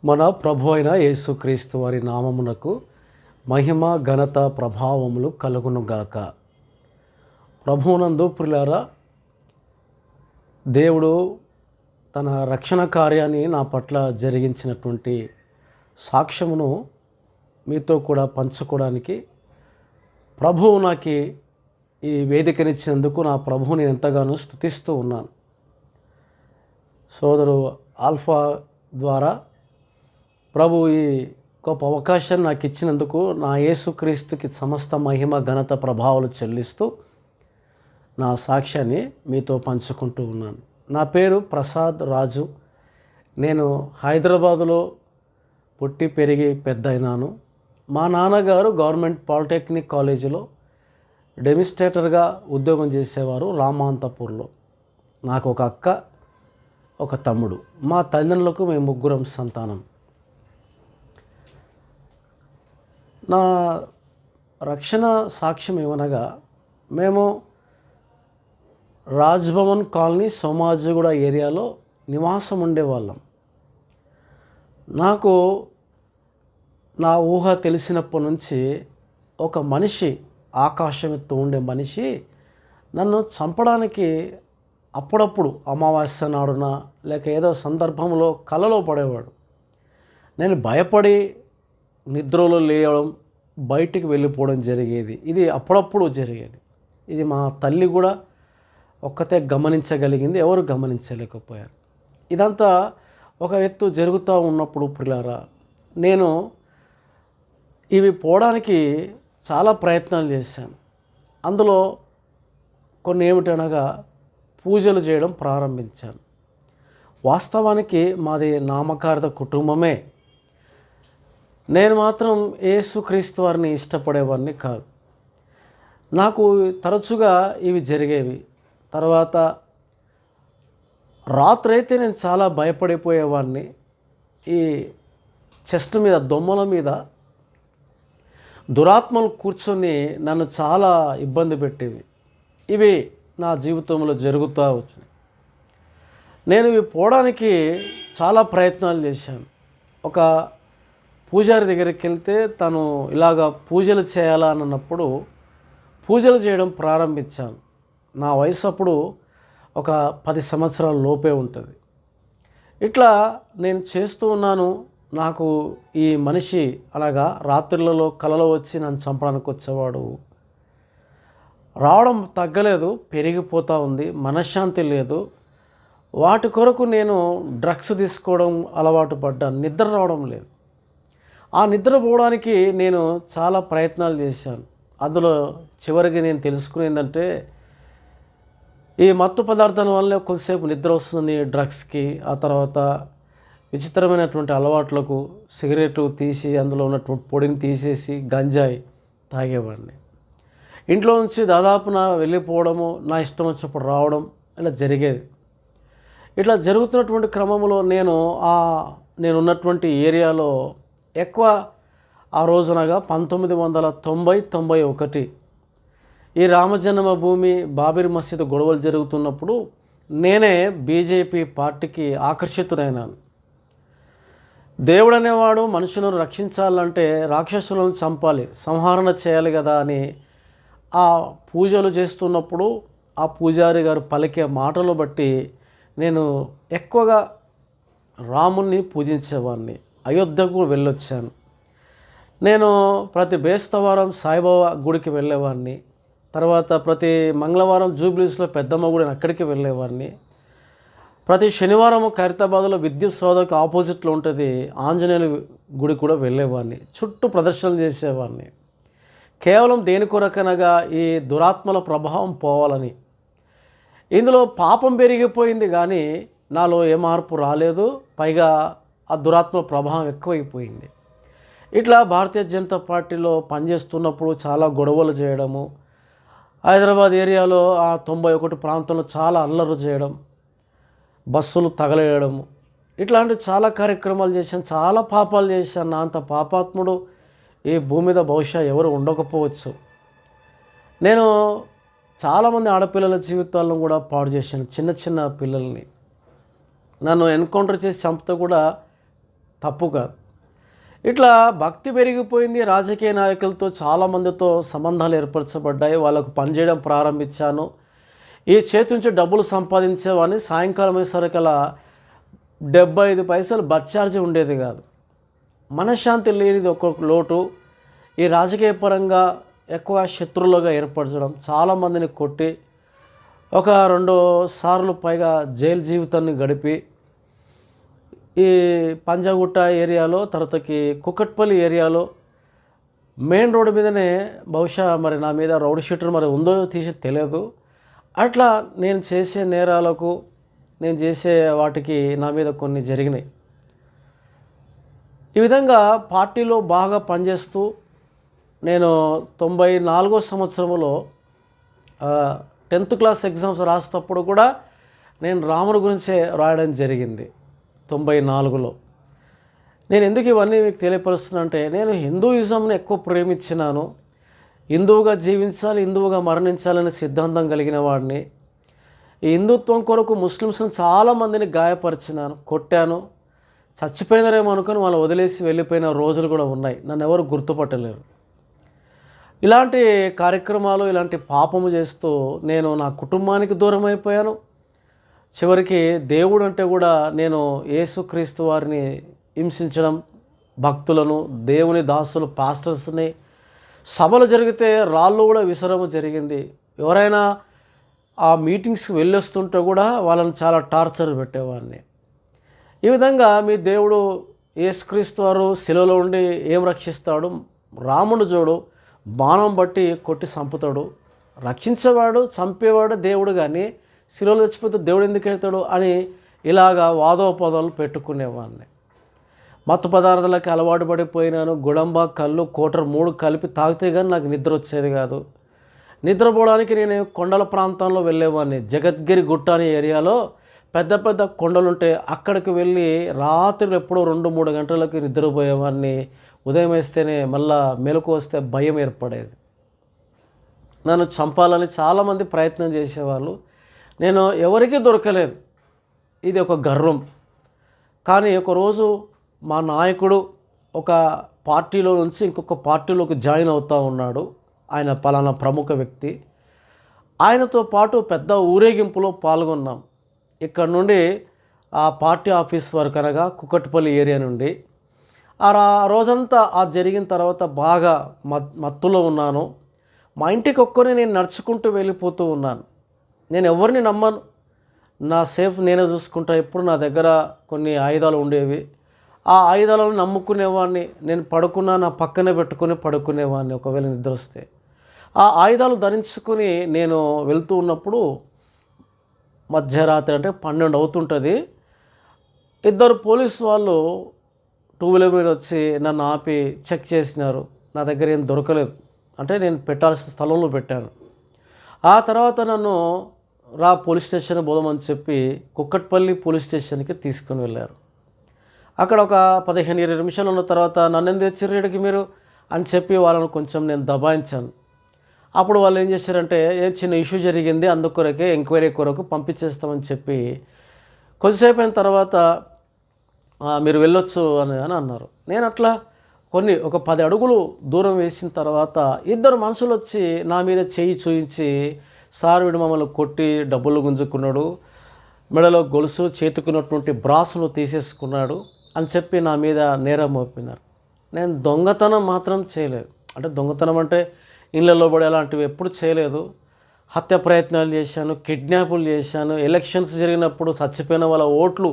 మన ప్రభు అయిన యేసుక్రీస్తు వారి నామమునకు మహిమ ఘనత ప్రభావములు కలుగునుగాక. ప్రభువునందు ప్రియులారా, దేవుడు తన రక్షణ కార్యాన్ని నా పట్ల జరిగించినటువంటి సాక్ష్యమును మీతో కూడా పంచుకోవడానికి ప్రభువు నాకు ఈ వేదికనిచ్చినందుకు నా ప్రభువుని నేను ఎంతగానో స్తుతిస్తూ ఉన్నాను. సోదరు ఆల్ఫా ద్వారా ప్రభు ఈ గొప్ప అవకాశాన్ని నాకు ఇచ్చినందుకు నా యేసుక్రీస్తుకి సమస్త మహిమ ఘనత ప్రభావాలు చెల్లిస్తూ నా సాక్ష్యాన్ని మీతో పంచుకుంటూ ఉన్నాను. నా పేరు ప్రసాద్ రాజు. నేను హైదరాబాదులో పుట్టి పెరిగి పెద్ద అయినాను. మా నాన్నగారు గవర్నమెంట్ పాలిటెక్నిక్ కాలేజీలో డెమినిస్ట్రేటర్గా ఉద్యోగం చేసేవారు రామాంతపూర్లో. నాకు ఒక అక్క, ఒక తమ్ముడు. మా తల్లిదండ్రులకు మేము ముగ్గురం సంతానం. నా రక్షణ సాక్ష్యం ఏమనగా, మేము రాజ్భవన్ కాలనీ సోమాజిగూడ ఏరియాలో నివాసం ఉండేవాళ్ళం. నాకు నా ఊహ తెలిసినప్పటి నుంచి ఒక మనిషి, ఆకాశం ఎత్తు ఉండే మనిషి నన్ను చంపడానికి అప్పుడప్పుడు అమావాస్య నాడున లేక ఏదో సందర్భంలో కలలో పడేవాడు. నేను భయపడి నిద్రలో లేవడం, బయటికి వెళ్ళిపోవడం జరిగేది. ఇది అప్పుడప్పుడు జరిగేది. ఇది మా తల్లి కూడా ఒక్కతే గమనించగలిగింది, ఎవరు గమనించలేకపోయారు. ఇదంతా ఒక ఎత్తు జరుగుతూ ఉన్నప్పుడు ప్రియులారా, నేను ఇవి పోవడానికి చాలా ప్రయత్నాలు చేశాను. అందులో కొన్ని ఏమిటనగా పూజలు చేయడం ప్రారంభించాను. వాస్తవానికి మాది నామకార్థ కుటుంబమే. నేను మాత్రం యేసుక్రీస్తు వారిని ఇష్టపడేవాడిని కాదు. నాకు తరచుగా ఇవి జరిగేవి. తర్వాత రాత్రైతే నేను చాలా భయపడిపోయేవాడిని. ఈ చెస్ట్ మీద, దొమ్మల మీద దురాత్మలు కూర్చొని నన్ను చాలా ఇబ్బంది పెట్టేవి. ఇవి నా జీవితంలో జరుగుతూ వచ్చినాయి. నేను ఇవి పోవడానికి చాలా ప్రయత్నాలు చేశాను. ఒక పూజారి దగ్గరికి వెళ్తే తను ఇలాగ పూజలు చేయాలా అన్నప్పుడు పూజలు చేయడం ప్రారంభించాను. నా వయసు అప్పుడు ఒక 10 సంవత్సరాల లోపే ఉంటుంది. ఇట్లా నేను చేస్తూ ఉన్నాను. నాకు ఈ మనిషి అలాగా రాత్రులలో కలలో వచ్చి నన్ను చంపడానికి వచ్చేవాడు. రావడం తగ్గలేదు, పెరిగిపోతూ ఉంది. మనశ్శాంతి లేదు. వాటి కొరకు నేను డ్రగ్స్ తీసుకోవడం అలవాటు పడ్డాను. నిద్ర రావడం లేదు. ఆ నిద్ర పోవడానికి నేను చాలా ప్రయత్నాలు చేశాను. అందులో చివరికి నేను తెలుసుకునేందంటే, ఈ మత్తు పదార్థాల వల్ల కొద్దిసేపు నిద్ర వస్తుంది డ్రగ్స్కి, ఆ తర్వాత విచిత్రమైనటువంటి అలవాట్లకు సిగరెట్లు తీసి అందులో ఉన్నటువంటి పొడిని తీసేసి గంజాయి తాగేవాడిని. ఇంట్లో నుంచి దాదాపున వెళ్ళిపోవడము, నా ఇష్టం వచ్చినప్పుడు రావడం ఇలా జరిగేది. ఇట్లా జరుగుతున్నటువంటి క్రమంలో నేను ఉన్నటువంటి ఏరియాలో ఎక్కువ ఆ రోజునగా 1990-91 ఈ రామజన్మభూమి బాబరీ మసీదు గొడవలు జరుగుతున్నప్పుడు నేనే బీజేపీ పార్టీకి ఆకర్షితుడైనాను. దేవుడు అనేవాడు మనుషులను రక్షించాలంటే రాక్షసులను చంపాలి, సంహరణ చేయాలి కదా అని ఆ పూజలు చేస్తున్నప్పుడు ఆ పూజారి గారు పలికే మాటలు బట్టి నేను ఎక్కువగా రాముణ్ణి పూజించేవాడిని. అయోధ్యకు వెళ్ళొచ్చాను. నేను ప్రతి బేస్తవారం సాయిబాబా గుడికి వెళ్ళేవాడిని. తర్వాత ప్రతి మంగళవారం జూబ్లీస్లో పెద్దమ్మ గుడి అక్కడికి వెళ్ళేవాడిని. ప్రతి శనివారం ఖైరతాబాద్లో విద్యుత్ సౌధకు ఆపోజిట్లో ఉంటుంది ఆంజనేయుల గుడి కూడా వెళ్ళేవాడిని. చుట్టూ ప్రదర్శనలు చేసేవాడిని. కేవలం దేని కొరకనగా ఈ దురాత్మల ప్రభావం పోవాలని. ఇందులో పాపం పెరిగిపోయింది కానీ నాలో ఏ మార్పు రాలేదు. పైగా ఆ దురాత్మ ప్రభావం ఎక్కువైపోయింది. ఇట్లా భారతీయ జనతా పార్టీలో పనిచేస్తున్నప్పుడు చాలా గొడవలు చేయడము, హైదరాబాద్ ఏరియాలో ఆ 91 ప్రాంతంలో చాలా అల్లర్లు చేయడం, బస్సులు తగలేయడము, ఇట్లాంటి చాలా కార్యక్రమాలు చేశాను. చాలా పాపాలు చేశాను. నా అంత పాపాత్ముడు ఈ భూమి మీద బహుశా ఎవరు ఉండకపోవచ్చు. నేను చాలామంది ఆడపిల్లల జీవితాలను కూడా పాడు చేశాను. చిన్న చిన్న పిల్లల్ని నన్ను ఎన్కౌంటర్ చేసి చంపితే కూడా తప్పు కాదు. ఇట్లా భక్తి పెరిగిపోయింది. రాజకీయ నాయకులతో చాలామందితో సంబంధాలు ఏర్పరచబడ్డాయి. వాళ్ళకు పనిచేయడం ప్రారంభించాను. ఈ చేతి నుంచి డబ్బులు సంపాదించేవాడిని. సాయంకాలం అయ్యేసరికల్లా 75 పైసలు బస్ ఛార్జీ ఉండేది కాదు. మనశ్శాంతి లేనిది ఒక్కొక్క లోటు. ఈ రాజకీయ పరంగా ఎక్కువ శత్రువులుగా ఏర్పరచడం, చాలామందిని కొట్టి ఒక 2 సార్లు పైగా జైలు జీవితాన్ని గడిపి ఈ పంజాగుట్ట ఏరియాలో, తర్వాతకి కుకట్పల్లి ఏరియాలో మెయిన్ రోడ్డు మీదనే బహుశా మరి నా మీద రౌడీ షీటర్ మరి ఉందో తీసి తెలియదు. అట్లా నేను చేసే నేరాలకు, నేను చేసే వాటికి నా మీద కొన్ని జరిగినాయి. ఈ విధంగా పార్టీలో బాగా పనిచేస్తూ నేను 94వ సంవత్సరంలో 10th క్లాస్ ఎగ్జామ్స్ రాసేటప్పుడు కూడా నేను రాముడి గురించే రాయడం జరిగింది 94లో. నేను ఎందుకు ఇవన్నీ మీకు తెలియపరుస్తున్నా అంటే, నేను హిందూయిజంని ఎక్కువ ప్రేమించినాను. హిందువుగా జీవించాలి, హిందువుగా మరణించాలనే సిద్ధాంతం కలిగిన వాడిని. ఈ హిందుత్వం కొరకు ముస్లిమ్స్ని చాలామందిని గాయపరిచినాను, కొట్టాను. చచ్చిపోయినారేమో అనుకుని వాళ్ళు వదిలేసి వెళ్ళిపోయిన రోజులు కూడా ఉన్నాయి. నన్ను ఎవరు గుర్తుపట్టలేరు. ఇలాంటి కార్యక్రమాలు, ఇలాంటి పాపము చేస్తూ నేను నా కుటుంబానికి దూరం అయిపోయాను. చివరికి దేవుడు అంటే కూడా నేను యేసుక్రీస్తు వారిని హింసించడం, భక్తులను, దేవుని దాసులు, పాస్టర్స్ని, సభలు జరిగితే రాళ్ళు కూడా విసరము జరిగింది. ఎవరైనా ఆ మీటింగ్స్కి వెళ్ళొస్తుంటే కూడా వాళ్ళని చాలా టార్చర్ పెట్టేవాడిని. ఈ విధంగా మీ దేవుడు యేసుక్రీస్తు వారు శిలువలో ఉండి ఏం రక్షిస్తాడు? రాముడు చూడు, బాణం బట్టి కొట్టి చంపుతాడు. రక్షించేవాడు, చంపేవాడు దేవుడు, కానీ శిలువలో చచ్చిపోతే దేవుడు ఎందుకు వెళ్తాడు అని ఇలాగా వాదోపదాలు పెట్టుకునేవాడిని. మత్తు పదార్థాలకి అలవాటు పడిపోయినాను. గుడంబ, కళ్ళు, కోటర్ 3 కలిపి తాగితే కానీ నాకు నిద్ర వచ్చేది కాదు. నిద్రపోవడానికి నేను కొండల ప్రాంతంలో వెళ్ళేవాడిని. జగద్గిరి గుట్ట అనే ఏరియాలో పెద్ద పెద్ద కొండలుంటే అక్కడికి వెళ్ళి రాత్రి ఎప్పుడో 2-3 గంటలకు నిద్రపోయేవాడిని. ఉదయం వేస్తేనే మళ్ళా మెలకు వస్తే భయం ఏర్పడేది. నన్ను చంపాలని చాలామంది ప్రయత్నం చేసేవాళ్ళు. నేను ఎవరికీ దొరకలేదు. ఇది ఒక గర్వం. కానీ ఒకరోజు మా నాయకుడు ఒక పార్టీలో నుంచి ఇంకొక పార్టీలోకి జాయిన్ అవుతూ ఉన్నాడు. ఆయన పలానా ప్రముఖ వ్యక్తి. ఆయనతో పాటు పెద్ద ఊరేగింపులో పాల్గొన్నాం. ఇక్కడ నుండి ఆ పార్టీ ఆఫీస్ వరకు, అనగా కుకట్పల్లి ఏరియా నుండి. ఆ రోజంతా జరిగిన తర్వాత బాగా మత్తులో ఉన్నాను. మా ఇంటికి ఒక్కరిని నేను నడుచుకుంటూ వెళ్ళిపోతూ ఉన్నాను. నేను ఎవరిని నమ్మను. నా సేఫ్ నేనే చూసుకుంటా. ఎప్పుడు నా దగ్గర కొన్ని ఆయుధాలు ఉండేవి. ఆ ఆయుధాలను నమ్ముకునేవాడిని. నేను పడుకున్నా నా పక్కనే పెట్టుకుని పడుకునేవాడిని ఒకవేళ నిద్ర వస్తే. ఆ ఆయుధాలు ధరించుకుని నేను వెళ్తూ ఉన్నప్పుడు మధ్యరాత్రి అంటే 12 అవుతుంటుంది. 2 పోలీసు వాళ్ళు 2 వీలర్ మీద వచ్చి నన్ను ఆపి చెక్ చేసినారు. నా దగ్గర ఏం దొరకలేదు. అంటే నేను పెట్టాల్సిన స్థలంలో పెట్టాను. ఆ తర్వాత నన్ను పోలీస్ స్టేషన్ పోదామని చెప్పి కుక్కట్పల్లి పోలీస్ స్టేషన్కి తీసుకుని వెళ్ళారు. అక్కడ ఒక 15-20 నిమిషాలు ఉన్న తర్వాత నన్ను ఎందుకు తెచ్చిర్రు ఈడికి మీరు అని చెప్పి వాళ్ళని కొంచెం నేను దబాయించాను. అప్పుడు వాళ్ళు ఏం చేశారంటే, చిన్న ఇష్యూ జరిగింది, అందుకొరకే ఎంక్వైరీ కొరకు పంపించేస్తామని చెప్పి కొద్దిసేపు అయిన తర్వాత మీరు వెళ్ళొచ్చు అని అన్నారు. నేను అట్లా ఒక 10 అడుగులు దూరం వేసిన తర్వాత 2 మనుషులు వచ్చి నా మీద చేయి చూయించి, సార్ వీడు మమ్మల్ని కొట్టి డబ్బులు గుంజుకున్నాడు, మెడలో గొలుసు, చేతుకున్నటువంటి బ్రాసులు తీసేసుకున్నాడు అని చెప్పి నా మీద నేరం మోపినారు. నేను దొంగతనం మాత్రం చేయలేదు. అంటే దొంగతనం అంటే ఇళ్ళల్లో పడి అలాంటివి ఎప్పుడు చేయలేదు. హత్య ప్రయత్నాలు చేశాను, కిడ్నాపులు చేశాను. ఎలక్షన్స్ జరిగినప్పుడు చచ్చిపోయిన వాళ్ళ ఓట్లు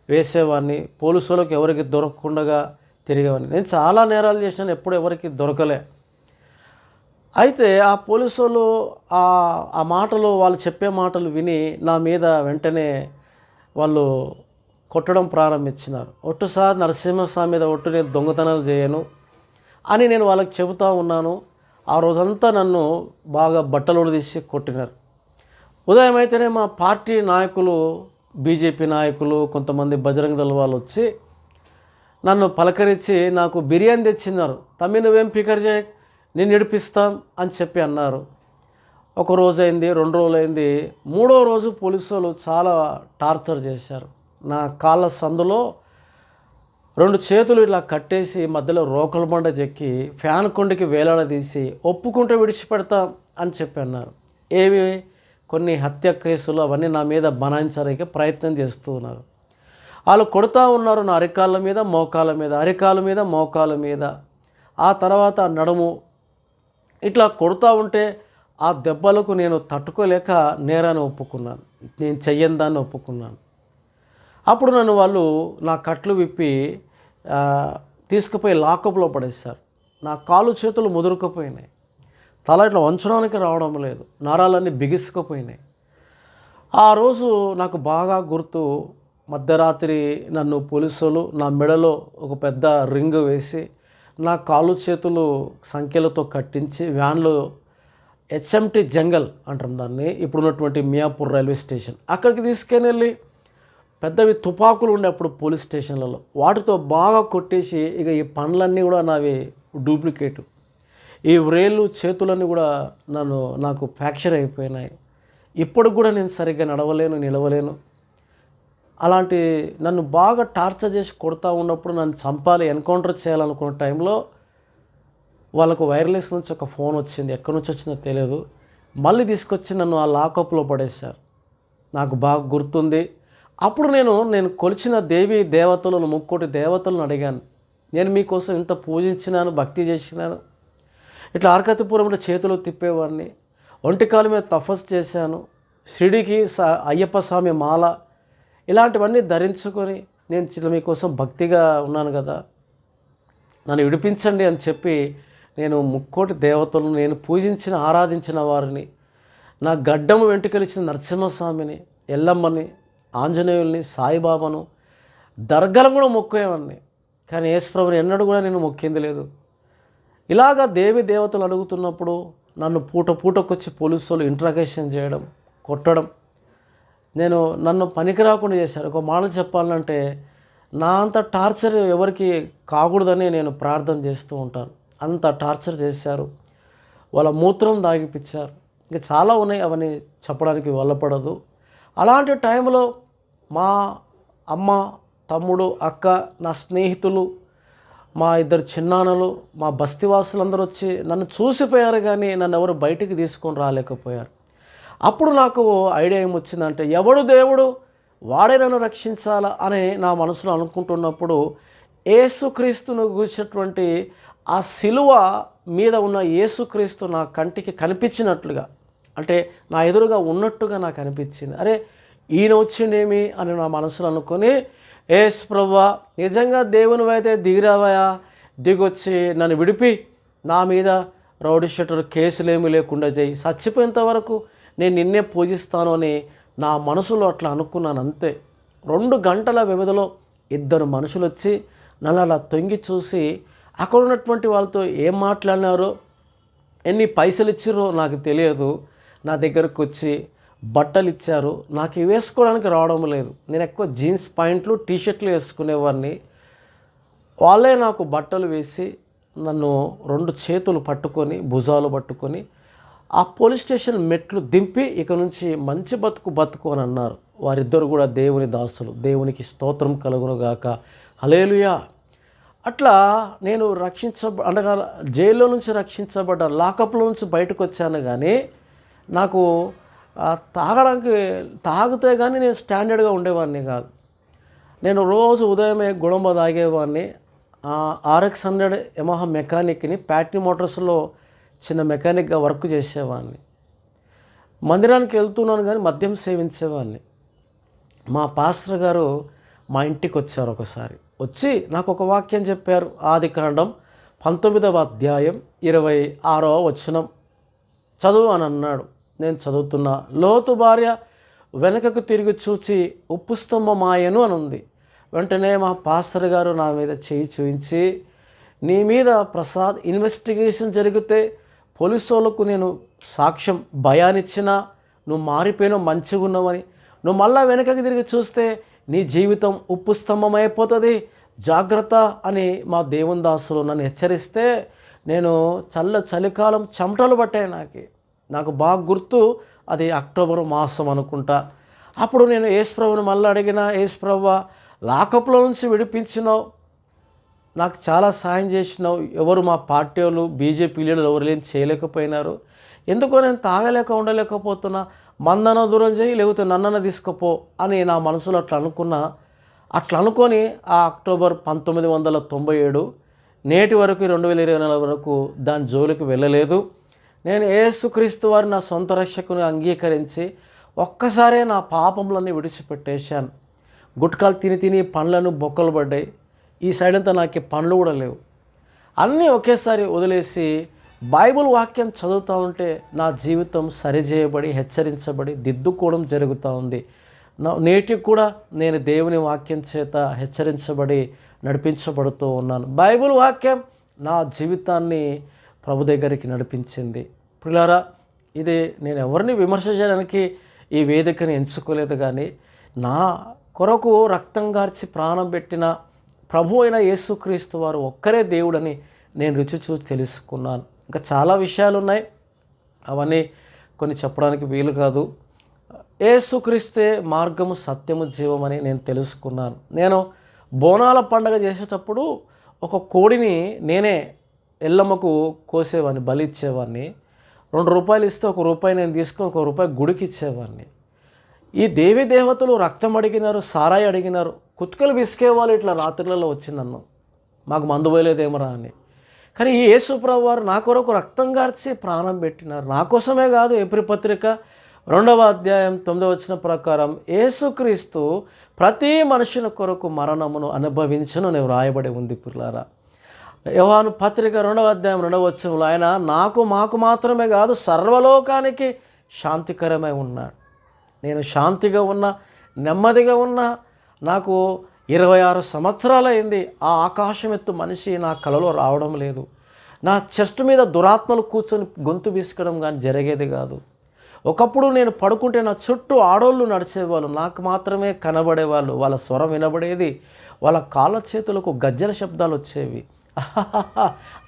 వేసేవాడిని. పోలీసు వాళ్ళకి ఎవరికి దొరకకుండా తిరిగేవాడిని. నేను చాలా నేరాలు చేశాను, ఎప్పుడు ఎవరికి దొరకలే. అయితే ఆ పోలీసు వాళ్ళు ఆ మాటలు, వాళ్ళు చెప్పే మాటలు విని నా మీద వెంటనే వాళ్ళు కొట్టడం ప్రారంభించినారు. ఒట్టు సార్, నరసింహస్వామి మీద ఒట్టు, నేను దొంగతనాలు చేయను అని నేను వాళ్ళకి చెబుతూ ఉన్నాను. ఆ రోజంతా నన్ను బాగా బట్టలు తీసి కొట్టినారు. ఉదయం అయితేనే మా పార్టీ నాయకులు, బీజేపీ నాయకులు, కొంతమంది బజరంగ దళ వాళ్ళు వచ్చి నన్ను పలకరించి నాకు బిర్యానీ తెచ్చినారు. తమ్మి నువ్వేం ఫికర్ చేయ, నేను నడిపిస్తాం అని చెప్పి అన్నారు. 1 రోజు అయింది, 2 రోజులు అయింది. 3వ రోజు పోలీసు వాళ్ళు చాలా టార్చర్ చేశారు. నా కాళ్ళ సందులో 2 చేతులు ఇలా కట్టేసి మధ్యలో రోకల బండ చెక్కి ఫ్యాన్ కొండికి వేలాడదీసి ఒప్పుకుంటే విడిచిపెడతాం అని చెప్పి అన్నారు. ఏవి కొన్ని హత్య కేసులు అవన్నీ నా మీద బనాయించడానికి ప్రయత్నం చేస్తూ ఉన్నారు. వాళ్ళు కొడుతూ ఉన్నారు నా అరికాళ్ళ మీద, మోకాళ్ళ మీద, అరికాళ్ళ మీద, మోకాళ్ళ మీద, ఆ తర్వాత నడుము. ఇట్లా కొడుతూ ఉంటే ఆ దెబ్బలకు నేను తట్టుకోలేక నేరాన్ని ఒప్పుకున్నాను. నేను చెయ్యని దాన్ని ఒప్పుకున్నాను. అప్పుడు నన్ను వాళ్ళు నా కట్లు విప్పి తీసుకుపోయి లాకప్లో పడేశారు. నా కాళ్ళు చేతులు ముదురుకుపోయినాయి. తల ఇట్లా వంచడానికి రావడం లేదు. నరాలన్నీ బిగుసుకుపోయినాయి. ఆ రోజు నాకు బాగా గుర్తు. మధ్యరాత్రి నన్ను పోలీసులు నా మెడలో ఒక పెద్ద రింగ్ వేసి నా కాళ్ళు చేతులు సంఖ్యలతో కట్టించి వ్యాన్లో హెచ్ఎంటీ జంగల్ అంటాం దాన్ని, ఇప్పుడున్నటువంటి మియాపూర్ రైల్వే స్టేషన్, అక్కడికి తీసుకెళ్ళి పెద్దవి తుపాకులు ఉండే అప్పుడు పోలీస్ స్టేషన్లలో వాటితో బాగా కొట్టేసి ఇక ఈ పనులన్నీ కూడా నావి డూప్లికేటు. ఈ వ్రేళ్ళు చేతులన్నీ కూడా నాకు ఫ్రాక్చర్ అయిపోయినాయి. ఇప్పుడు కూడా నేను సరిగ్గా నడవలేను, నిలవలేను. అలాంటి నన్ను బాగా టార్చర్ చేసి కొడుతూ ఉన్నప్పుడు నన్ను చంపాలి, ఎన్కౌంటర్ చేయాలనుకున్న టైంలో వాళ్ళకు వైర్లెస్ నుంచి ఒక ఫోన్ వచ్చింది. ఎక్కడి నుంచి వచ్చిందో తెలియదు. మళ్ళీ తీసుకొచ్చి నన్ను ఆ లాకప్లో పడేశారు. నాకు బాగా గుర్తుంది. అప్పుడు నేను కొలిచిన దేవి దేవతలను, 3 దేవతలను అడిగాను, నేను మీకోసం ఇంత పూజించినాను, భక్తి చేసినాను, ఇట్లా అరకతిపురంలో చేతులు తిప్పేవాడిని, ఒంటికాల మీద తపస్సు చేశాను, షిరిడీకి అయ్యప్ప స్వామి మాల ఇలాంటివన్నీ ధరించుకొని నేను మీకోసం భక్తిగా ఉన్నాను కదా, నన్ను విడిపించండి అని చెప్పి నేను 3 దేవతలను, నేను పూజించిన ఆరాధించిన వారిని, నా గడ్డము వెంట్రుకలిచ్చిన నరసింహస్వామిని, ఎల్లమ్మని, ఆంజనేయుల్ని, సాయిబాబాను, దర్గాలను కూడా మొక్కేవాడిని. కానీ యేసుప్రభుని ఎన్నడూ కూడా నేను మొక్కింది లేదు. ఇలాగా దేవి దేవతలు అడుగుతున్నప్పుడు నన్ను పూటకొచ్చి పోలీసులు ఇంట్రాగేషన్ చేయడం, కొట్టడం, నన్ను పనికి రాకుండా చేశారు. ఒక మాట చెప్పాలంటే నా అంత టార్చర్ ఎవరికి కాకూడదని నేను ప్రార్థన చేస్తూ ఉంటాను. అంత టార్చర్ చేశారు. వాళ్ళ మూత్రం దాగిపించారు. ఇంకా చాలా ఉన్నాయి, అవన్నీ చెప్పడానికి వల్లపడదు. అలాంటి టైంలో మా అమ్మ, తమ్ముడు, అక్క, నా స్నేహితులు, మా 2 చిన్నాన్నలు, మా బస్తీవాసులందరూ వచ్చి నన్ను చూసిపోయారు, కానీ నన్ను ఎవరు బయటికి తీసుకొని రాలేకపోయారు. అప్పుడు నాకు ఐడియా ఏమొచ్చిందంటే, ఎవడు దేవుడు వాడే నన్ను రక్షించాలా అని నా మనసులో అనుకుంటున్నప్పుడు యేసుక్రీస్తును గురించినటువంటి ఆ సిలువ మీద ఉన్న యేసుక్రీస్తు నా కంటికి కనిపించినట్లుగా, అంటే నా ఎదురుగా ఉన్నట్టుగా నాకు అనిపించింది. అరే ఈయన వచ్చిండేమి అని నా మనసులో అనుకొని, యేసు ప్రభువా నిజంగా దేవునివైతే దిగిరావయా, దిగొచ్చి నన్ను విడిపి నా మీద రౌడీ షీటర్ కేసులేమీ లేకుండా చేయి, చచ్చిపోయేంత వరకు నేను నిన్నే పూజిస్తాను అని నా మనసులో అట్లా అనుకున్నాను. అంతే. 2 గంటల వ్యవధిలో 2 మనుషులు వచ్చి నన్ను అలా తొంగి చూసి అక్కడ ఉన్నటువంటి వాళ్ళతో ఏం మాట్లాడినారో, ఎన్ని పైసలు ఇచ్చారో నాకు తెలియదు, నా దగ్గరకు వచ్చి బట్టలు ఇచ్చారు. నాకు వేసుకోవడానికి రావడం లేదు. నేను ఎక్కువ జీన్స్ ప్యాంట్లు, టీషర్ట్లు వేసుకునేవాడిని. వాళ్ళే నాకు బట్టలు వేసి నన్ను 2 చేతులు పట్టుకొని, భుజాలు పట్టుకొని ఆ పోలీస్ స్టేషన్ మెట్లు దింపి ఇక నుంచి మంచి బతుకు అని అన్నారు. వారిద్దరు కూడా దేవుని దాసులు. దేవునికి స్తోత్రం కలుగునుగాక, హల్లెలూయా. అట్లా నేను అనగా జైల్లో నుంచి రక్షించబడ్డ, లాకప్లో నుంచి బయటకు వచ్చాను. కానీ నాకు తాగితే కానీ నేను స్టాండర్డ్గా ఉండేవాడిని కాదు. నేను రోజు ఉదయమే గుడంబ తాగేవాడిని. RX 100 యమహా మెకానిక్ని, ప్యాట్నీ మోటార్స్లో చిన్న మెకానిక్గా వర్క్ చేసేవాడిని. మందిరానికి వెళ్తున్నాను కానీ మద్యం సేవించేవాడిని. మా పాస్టర్ గారు మా ఇంటికి వచ్చారు ఒకసారి. వచ్చి నాకు ఒక వాక్యం చెప్పారు. ఆదికాండం 19వ అధ్యాయం 26వ వచనం చదువు అని అన్నాడు. నేను చదువుతున్నా. లోతు భార్య వెనకకు తిరిగి చూచి ఉప్పు స్తంభమాయను అని ఉంది. వెంటనే మా పాస్టర్ గారు నా మీద చేయి చూయించి, నీ మీద ఇన్వెస్టిగేషన్ జరిగితే పోలీసు వాళ్ళకు నేను సాక్ష్యం భయాన్నిచ్చినా, నువ్వు మారిపోయినా మంచిగా ఉన్నావని, నువ్వు మళ్ళా వెనకకి తిరిగి చూస్తే నీ జీవితం ఉప్పు స్తంభం అయిపోతుంది, జాగ్రత్త అని మా దేవుని దాసులు నన్ను హెచ్చరిస్తే, నేను చలికాలం చెమటలు పట్టాయి. నాకు బాగా గుర్తు. అది అక్టోబర్ మాసం అనుకుంటా. అప్పుడు నేను యేసుప్రభుని మళ్ళీ అడిగిన, యేసుప్రభువా లాకప్లో నుంచి విడిపించినావు, నాకు చాలా సాయం చేసినావు. ఎవరు మా పార్టీ వాళ్ళు బీజేపీ లీడర్లు ఎవరు లేని చేయలేకపోయినారు. ఎందుకో నేను తాగలేక ఉండలేకపోతున్నా. మందన దూరం చేయి, లేకపోతే నన్నన తీసుకుపో అని నా మనసులో అట్లా అనుకున్నా. అట్లా అనుకొని ఆ అక్టోబర్ 1997 నేటి వరకు 2024 వరకు దాని జోలికి వెళ్ళలేదు. నేను యేసుక్రీస్తు వారిని నా సొంత రక్షకుని అంగీకరించి ఒక్కసారే నా పాపములన్నీ విడిచిపెట్టేశాను. గుట్కాలు తిని పండ్లను బొక్కలు పడ్డాయి. ఈ సైడ్ అంతా నాకు పండ్లు కూడా లేవు. అన్నీ ఒకేసారి వదిలేసి బైబిల్ వాక్యం చదువుతూ ఉంటే నా జీవితం సరిచేయబడి, హెచ్చరించబడి, దిద్దుకోవడం జరుగుతూ ఉంది. నేటికి కూడా నేను దేవుని వాక్యం చేత హెచ్చరించబడి నడిపించబడుతూ ఉన్నాను. బైబిల్ వాక్యం నా జీవితాన్ని ప్రభు దగ్గరికి నడిపించింది. పిల్లారా, ఇది నేను ఎవరిని విమర్శ చేయడానికి ఈ వేదికని ఎంచుకోలేదు, కానీ నా కొరకు రక్తం గార్చి ప్రాణం పెట్టిన ప్రభు అయిన యేసుక్రీస్తు వారు ఒక్కరే దేవుడని నేను రుచి చూసి తెలుసుకున్నాను. ఇంకా చాలా విషయాలు ఉన్నాయి, అవన్నీ కొన్ని చెప్పడానికి వీలు కాదు. యేసుక్రీస్తే మార్గము, సత్యము, జీవమని నేను తెలుసుకున్నాను. నేను బోనాల పండగ చేసేటప్పుడు ఒక కోడిని నేనే ఎల్లమ్మకు కోసేవాడిని, బలి ఇచ్చేవాడిని. 2 రూపాయలు ఇస్తే 1 రూపాయి నేను తీసుకొని 1 రూపాయి గుడికి ఇచ్చేవాడిని. ఈ దేవి దేవతలు రక్తం అడిగినారు, సారాయి అడిగినారు, కుత్కలు విసికేవాళ్ళు. ఇట్లా రాత్రులలో వచ్చి నన్ను, మాకు మందు పోయలేదేమరా అని. కానీ ఈ యేసుప్రభు వారు నా కొరకు రక్తం గార్చి ప్రాణం పెట్టినారు. నా కోసమే కాదు, ఎబ్రీ పత్రిక 2వ అధ్యాయం 9వ వచనం ప్రకారం యేసుక్రీస్తు ప్రతి మనుషుని కొరకు మరణమును అనుభవించను అని వ్రాయబడి ఉంది. పిల్లారా, యోహాను పత్రిక 2వ అధ్యాయం 2వ వచనంలో ఆయన మాకు మాత్రమే కాదు సర్వలోకానికి శాంతికరమై ఉన్నాడు. నేను శాంతిగా ఉన్నా, నెమ్మదిగా ఉన్నా. నాకు 26 సంవత్సరాలు అయింది. ఆ ఆకాశం ఎత్తు మనిషి నా కలలో రావడం లేదు. నా చెస్ట్ మీద దురాత్మలు కూర్చొని గొంతు విసకడం కానీ జరిగేది కాదు. ఒకప్పుడు నేను పడుకుంటే నా చుట్టూ ఆడోళ్ళు నడిచేవాళ్ళు, నాకు మాత్రమే కనబడేవాళ్ళు. వాళ్ళ స్వరం వినబడేది, వాళ్ళ కాళ్ళ చేతులకు గజ్జల శబ్దాలు వచ్చేవి,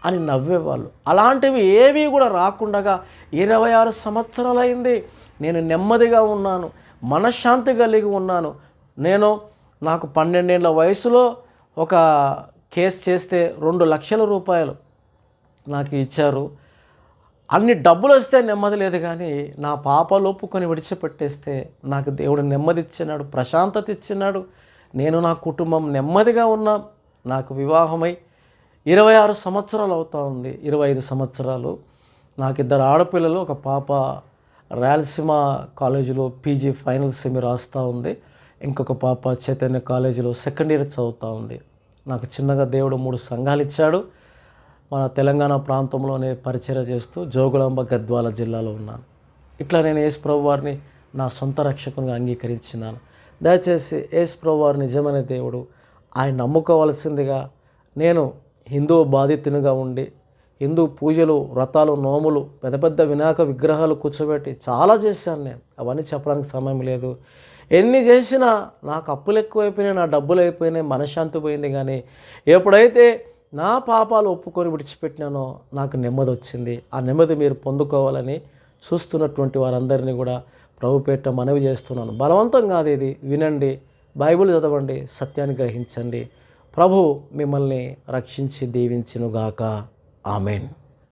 అని నవ్వేవాళ్ళు. అలాంటివి ఏవి కూడా రాకుండా 26 సంవత్సరాలు అయింది. నేను నెమ్మదిగా ఉన్నాను, మనశ్శాంతి కలిగి ఉన్నాను. నాకు 12 ఏళ్ల వయసులో ఒక కేసు చేస్తే 2 లక్షల రూపాయలు నాకు ఇచ్చారు. అన్ని డబ్బులు వస్తే నెమ్మది లేదు, కానీ నా పాపాలు ఒప్పుకొని విడిచిపెట్టేస్తే నాకు దేవుడు నెమ్మది ఇచ్చినాడు, ప్రశాంతత ఇచ్చినాడు. నేను నా కుటుంబం నెమ్మదిగా ఉన్నాం. నాకు వివాహమై 26 సంవత్సరాలు అవుతా ఉంది, 25 సంవత్సరాలు. నాకు 2 ఆడపిల్లలు, ఒక పాప రాయలసీమ కాలేజీలో పీజీ ఫైనల్ సెమి రాస్తూ ఉంది. ఇంకొక పాప చైతన్య కాలేజీలో 2nd ఇయర్ చదువుతూ ఉంది. నాకు చిన్నగా దేవుడు 3 సంఘాలు ఇచ్చాడు. మన తెలంగాణ ప్రాంతంలోనే పరిచర్య చేస్తూ జోగులాంబ గద్వాల జిల్లాలో ఉన్నాను. ఇట్లా నేను యేసు ప్రభు వారిని నా సొంత రక్షకునిగా అంగీకరించినాను. దయచేసి యేసు ప్రభు వారు నిజమైన దేవుడు, ఆయన నమ్ముకోవాల్సిందిగా. నేను హిందూ బాధితునిగా ఉండి హిందూ పూజలు, వ్రతాలు, నోములు, పెద్ద పెద్ద వినాయక విగ్రహాలు కూర్చోబెట్టి చాలా చేశాను నేను. అవన్నీ చెప్పడానికి సమయం లేదు. ఎన్ని చేసినా నాకు అప్పులు ఎక్కువైపోయినాయి, నా డబ్బులు అయిపోయినాయి, మనశ్శాంతి పోయింది. కానీ ఎప్పుడైతే నా పాపాలు ఒప్పుకొని విడిచిపెట్టినానో నాకు నెమ్మది వచ్చింది. ఆ నెమ్మది మీరు పొందుకోవాలని చూస్తున్నటువంటి వారందరినీ కూడా ప్రభుపేట మనవి చేస్తున్నాను. బలవంతం కాదు ఇది, వినండి, బైబిల్ చదవండి, సత్యాన్ని గ్రహించండి. ప్రభు మిమ్మల్ని రక్షించి దీవించునుగాక. ఆమెన్.